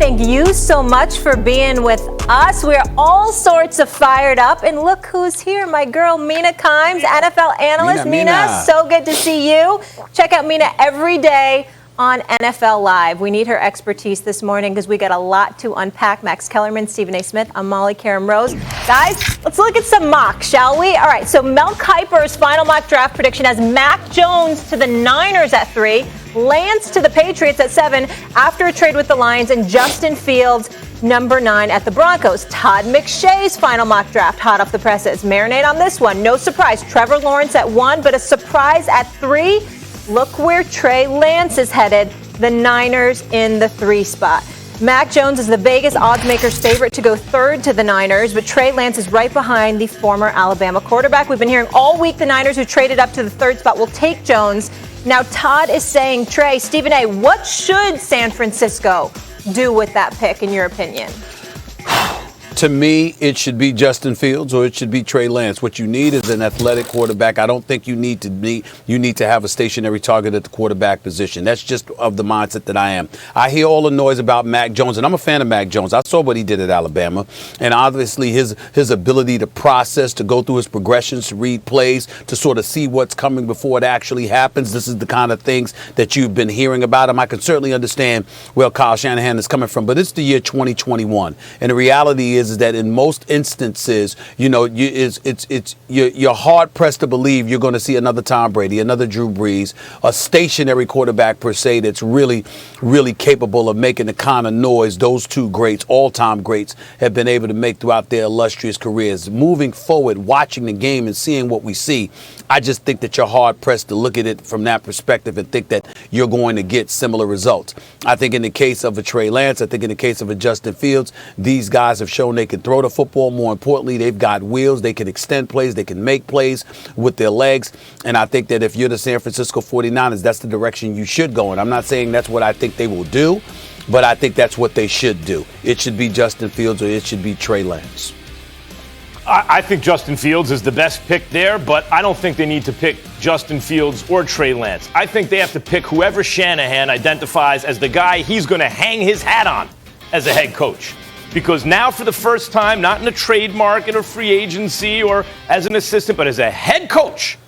thank you so much for being with us. We're all sorts of fired up. And look who's here, my girl, Mina Kimes, NFL analyst. Mina, so good to see you. Check out Mina every day on NFL Live. We need her expertise this morning because we got a lot to unpack. Max Kellerman, Stephen A. Smith, I'm Molly Karam Rose. Guys, let's look at some mocks, shall we? All right, so Mel Kiper's final mock draft prediction has Mac Jones to the Niners at 3, Lance to the Patriots at 7 after a trade with the Lions, and Justin Fields number 9 at the Broncos. Todd McShay's final mock draft, hot off the presses. Marinate on this one. No surprise. Trevor Lawrence at 1, but a surprise at 3. Look where Trey Lance is headed, the Niners in the 3 spot. Mac Jones is the Vegas oddsmakers' favorite to go 3rd to the Niners, but Trey Lance is right behind the former Alabama quarterback. We've been hearing all week the Niners, who traded up to the 3rd spot, will take Jones. Now Todd is saying, Trey, Stephen A., what should San Francisco do with that pick, in your opinion? To me, it should be Justin Fields or it should be Trey Lance. What you need is an athletic quarterback. I don't think you need to have a stationary target at the quarterback position. That's just of the mindset that I am. I hear all the noise about Mac Jones, and I'm a fan of Mac Jones. I saw what he did at Alabama, and obviously his ability to process, to go through his progressions, to read plays, to sort of see what's coming before it actually happens. This is the kind of things that you've been hearing about him. I can certainly understand where Kyle Shanahan is coming from, but it's the year 2021, and the reality is that in most instances, you know, you're hard pressed to believe you're going to see another Tom Brady, another Drew Brees, a stationary quarterback per se that's really, really capable of making the kind of noise those two greats, all-time greats, have been able to make throughout their illustrious careers. Moving forward, watching the game and seeing what we see, I just think that you're hard pressed to look at it from that perspective and think that you're going to get similar results. I think in the case of a Trey Lance, I think in the case of a Justin Fields, these guys have shown they can throw the football. More importantly, they've got wheels. They can extend plays. They can make plays with their legs. And I think that if you're the San Francisco 49ers, that's the direction you should go in. I'm not saying that's what I think they will do, but I think that's what they should do. It should be Justin Fields or it should be Trey Lance. I think Justin Fields is the best pick there, but I don't think they need to pick Justin Fields or Trey Lance. I think they have to pick whoever Shanahan identifies as the guy he's going to hang his hat on as a head coach. Because now, for the first time, not in a trade market or free agency or as an assistant, but as a head coach,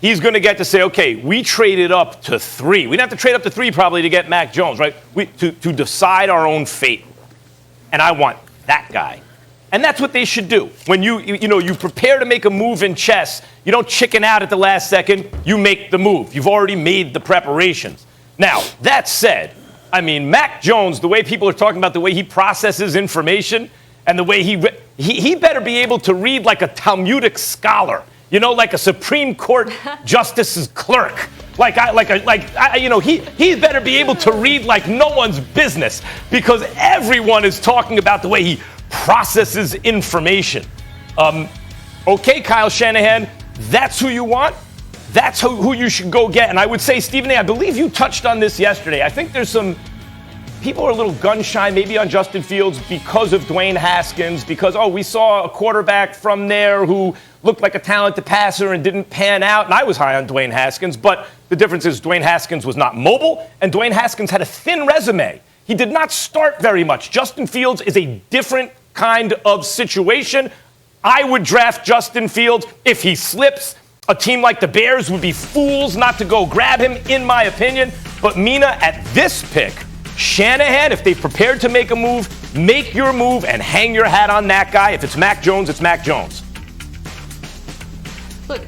he's going to get to say, okay, we traded up to 3. We'd have to trade up to 3 probably to get Mac Jones, right? To decide our own fate. And I want that guy. And that's what they should do. When you prepare to make a move in chess, you don't chicken out at the last second. You make the move. You've already made the preparations. Now, that said, I mean, Mac Jones, the way people are talking about the way he processes information and the way he better be able to read like a Talmudic scholar, you know, like a Supreme Court justice's clerk. He better be able to read like no one's business, because everyone is talking about the way he processes information. Okay, Kyle Shanahan, that's who you want. That's who you should go get. And I would say, Stephen A., I believe you touched on this yesterday. I think there's some people are a little gun-shy maybe on Justin Fields because of Dwayne Haskins, because, we saw a quarterback from there who looked like a talented passer and didn't pan out. And I was high on Dwayne Haskins, but the difference is Dwayne Haskins was not mobile, and Dwayne Haskins had a thin resume. He did not start very much. Justin Fields is a different kind of situation. I would draft Justin Fields. If he slips, a team like the Bears would be fools not to go grab him, in my opinion. But Mina, at this pick, Shanahan, if they've prepared to make a move, make your move and hang your hat on that guy. If it's Mac Jones, it's Mac Jones. Look,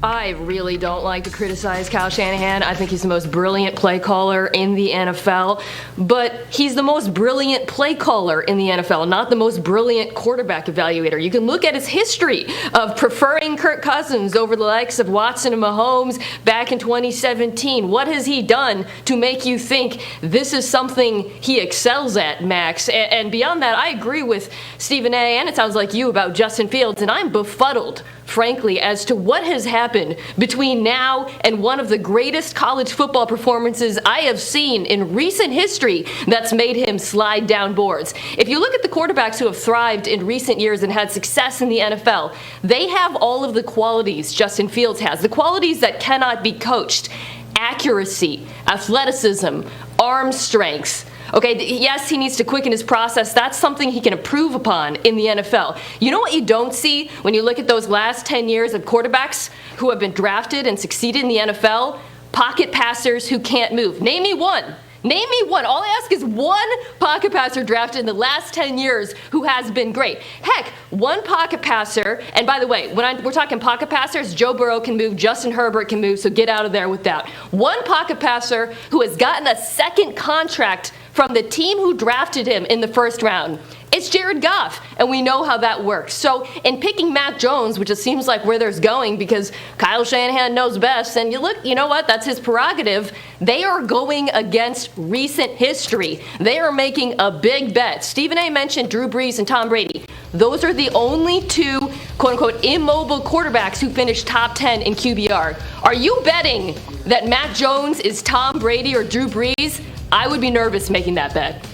I really don't like to criticize Kyle Shanahan. I think he's the most brilliant play caller in the NFL, but he's the most brilliant play caller in the NFL, not the most brilliant quarterback evaluator. You can look at his history of preferring Kirk Cousins over the likes of Watson and Mahomes back in 2017. What has he done to make you think this is something he excels at, Max? And beyond that, I agree with Stephen A., and it sounds like you, about Justin Fields, and I'm befuddled, frankly, as to what has happened between now and one of the greatest college football performances I have seen in recent history that's made him slide down boards. If you look at the quarterbacks who have thrived in recent years and had success in the NFL, they have all of the qualities Justin Fields has, the qualities that cannot be coached: accuracy, athleticism, arm strength, Okay, yes, he needs to quicken his process. That's something he can improve upon in the NFL. You know what you don't see when you look at those last 10 years of quarterbacks who have been drafted and succeeded in the NFL? Pocket passers who can't move. Name me one. Name me one. All I ask is one pocket passer drafted in the last 10 years who has been great. Heck, one pocket passer, and by the way, we're talking pocket passers, Joe Burrow can move, Justin Herbert can move, so get out of there with that. One pocket passer who has gotten a second contract from the team who drafted him in the first round. It's Jared Goff, and we know how that works. So in picking Mac Jones, which it seems like where there's going because Kyle Shanahan knows best, and you know what, that's his prerogative, they are going against recent history. They are making a big bet. Stephen A. mentioned Drew Brees and Tom Brady. Those are the only two, quote-unquote, immobile quarterbacks who finished top 10 in QBR. Are you betting that Mac Jones is Tom Brady or Drew Brees? I would be nervous making that bet.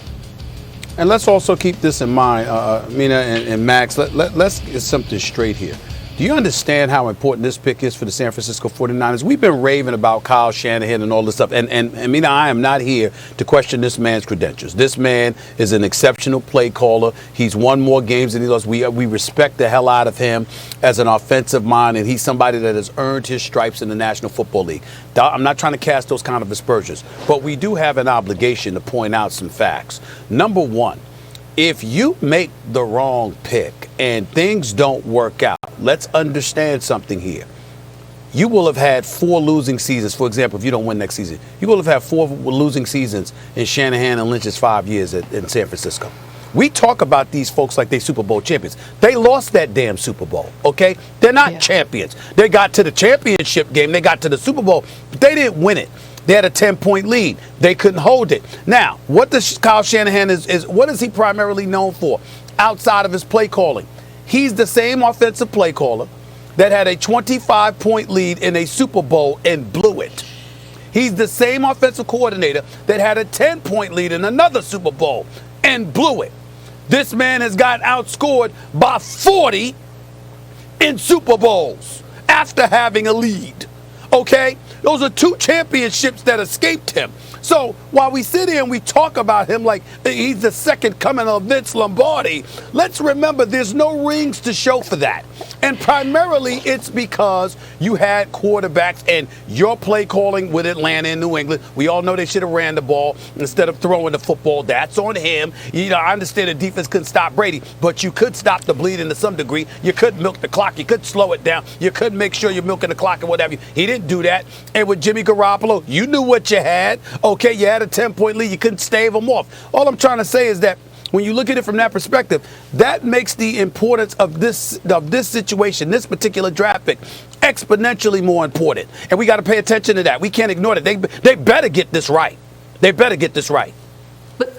And let's also keep this in mind, Mina and Max. Let's get something straight here. Do you understand how important this pick is for the San Francisco 49ers? We've been raving about Kyle Shanahan and all this stuff. And Mina, I am not here to question this man's credentials. This man is an exceptional play caller. He's won more games than he lost. We respect the hell out of him as an offensive mind, and he's somebody that has earned his stripes in the National Football League. I'm not trying to cast those kind of aspersions, but we do have an obligation to point out some facts. Number one, if you make the wrong pick and things don't work out, let's understand something here. You will have had 4 losing seasons. For example, if you don't win next season, you will have had 4 losing seasons in Shanahan and Lynch's 5 years in San Francisco. We talk about these folks like they Super Bowl champions. They lost that damn Super Bowl, okay? They're not champions. They got to the championship game. They got to the Super Bowl, but they didn't win it. They had a 10-point lead. They couldn't hold it. Now, what does Kyle Shanahan is what is he primarily known for outside of his play calling? He's the same offensive play caller that had a 25-point lead in a Super Bowl and blew it. He's the same offensive coordinator that had a 10-point lead in another Super Bowl and blew it. This man has got outscored by 40 in Super Bowls after having a lead. Okay? Those are 2 championships that escaped him. So while we sit here and we talk about him like he's the second coming of Vince Lombardi, let's remember there's no rings to show for that. And primarily it's because you had quarterbacks and your play calling with Atlanta and New England. We all know they should have ran the ball instead of throwing the football. That's on him. You know, I understand the defense couldn't stop Brady, but you could stop the bleeding to some degree. You could milk the clock. You could slow it down. You could make sure you're milking the clock and whatever. He didn't do that. And with Jimmy Garoppolo, you knew what you had. Okay, you had a 10-point lead. You couldn't stave them off. All I'm trying to say is that when you look at it from that perspective, that makes the importance of this situation, this particular draft pick, exponentially more important. And we got to pay attention to that. We can't ignore it. They better get this right. They better get this right. But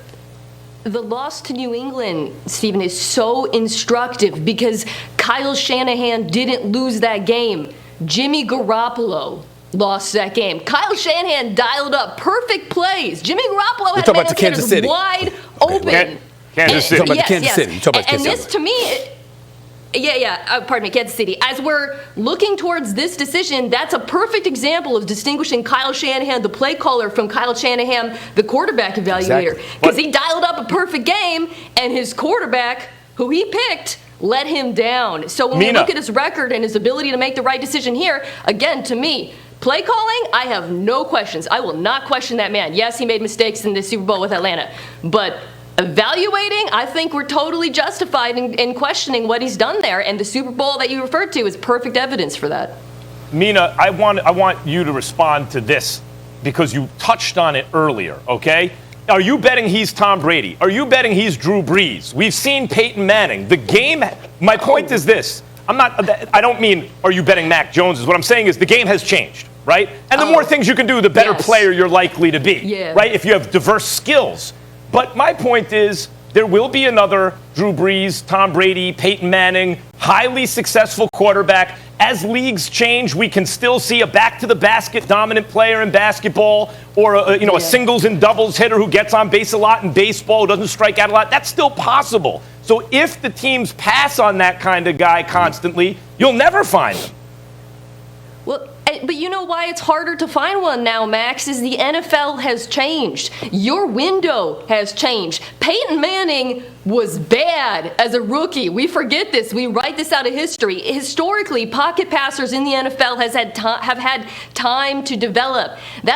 the loss to New England, Stephen, is so instructive because Kyle Shanahan didn't lose that game. Jimmy Garoppolo lost that game. Kyle Shanahan dialed up perfect plays. Jimmy Garoppolo had about Kansas City wide open. Kansas City. You're talking about Kansas City. You're talking about And Kansas this, City. to me, pardon me, Kansas City. As we're looking towards this decision, that's a perfect example of distinguishing Kyle Shanahan, the play caller, from Kyle Shanahan, the quarterback evaluator. Because he dialed up a perfect game, and his quarterback, who he picked, let him down. So when we look at his record and his ability to make the right decision here, again, to me, play calling, I have no questions. I will not question that man. Yes, he made mistakes in the Super Bowl with Atlanta, but evaluating, I think we're totally justified in questioning what he's done there, and the Super Bowl that you referred to is perfect evidence for that. Mina, I want you to respond to this because you touched on it earlier, okay? Are you betting he's Tom Brady? Are you betting he's Drew Brees? We've seen Peyton Manning. The game, my point is this. I don't mean, are you betting Mac Jones? What I'm saying is the game has changed, right? And the more things you can do, the better player you're likely to be, right? If you have diverse skills. But my point is there will be another Drew Brees, Tom Brady, Peyton Manning, highly successful quarterback. As leagues change, we can still see a back-to-the-basket dominant player in basketball or a singles and doubles hitter who gets on base a lot in baseball, who doesn't strike out a lot. That's still possible. So if the teams pass on that kind of guy constantly, you'll never find him. Well, But you know why it's harder to find one now, Max, is the NFL has changed. Your window has changed. Peyton Manning was bad as a rookie. We forget this. We write this out of history. Historically, pocket passers in the NFL have had time to develop. That